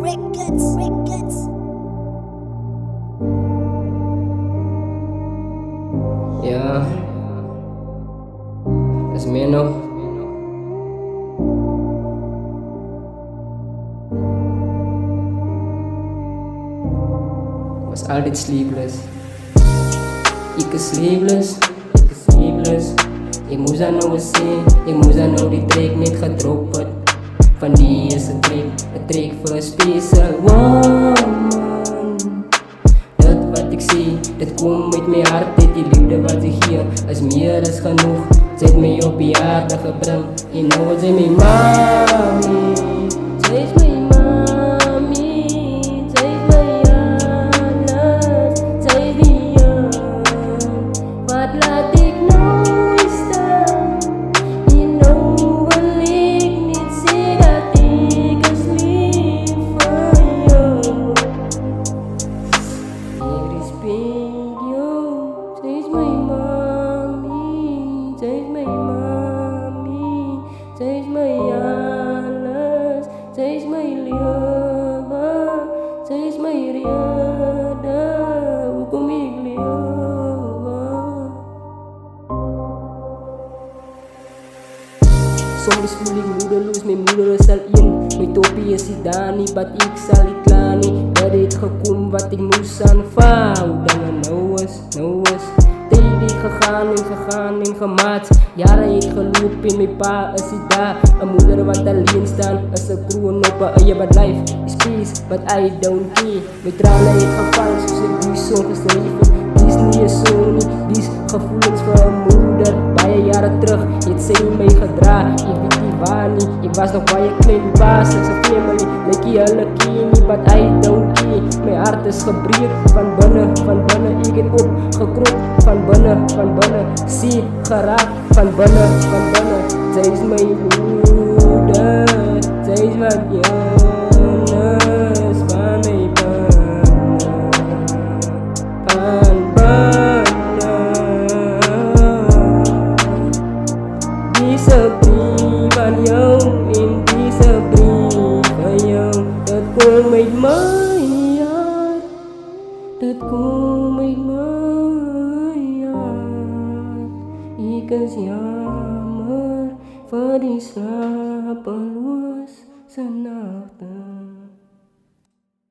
Records. Ja, is meer nog. Was altijd sleepless. Ik is sleepless. Ik moest aan nou eens zien, ik moest aan nou die track niet gedropt. Van die is een track voor een special woman. Dat wat ik zie, dit komt uit mijn hart, dit die liefde wat ik hier is meer is genoeg. Zet mij op je aarde gebracht, je know zij mijn mami. Zij is mijn mami, zij is mijn alles, zij is die wat laat ik nou staan? Je know wil ik niet zien dat ik is lief voor jou. Ik respect jou, zij is mijn mami, zij is mijn mami, zij is mijn alles, zij is mijn liefde, zij is mijn reden, hoe kom ik leven? Soms voel ik moedeloos, mijn moeder is al in. Mijn topie is die daar niet, wat ik zal niet klaar niet. Dat heeft gekomen wat ik moest aanvouwen. Hoe dan het nou is. Tijd ik gegaan en gemaakt. Jaren ik geloop in mijn pa, is hij daar. Een moeder wat alleen staan, is een kroon op een je wat life is peace, but I don't care. Mijn tranen ik gevallen, zoals ik die song geschreven. Die is niet je zoon, die is gevoelens voor een moeder. Paar jaren terug, het zij mij gedragen. Ik weet niet waar niet, ik was nog bij je klein baas. Ik zei family, like je alle niet, but I don't care. Mijn hart is gebreekt van binnen. Ik heb opgekropt van binnen. Zie geraakt van binnen. Zij is mijn moeder, zij is wat jongens van mij Deze brief aan jou, in deze brief van jou, dat komt uit mijn hart, dat komt uit mijn hart. Ik is jammer voor die slapeloze nachten.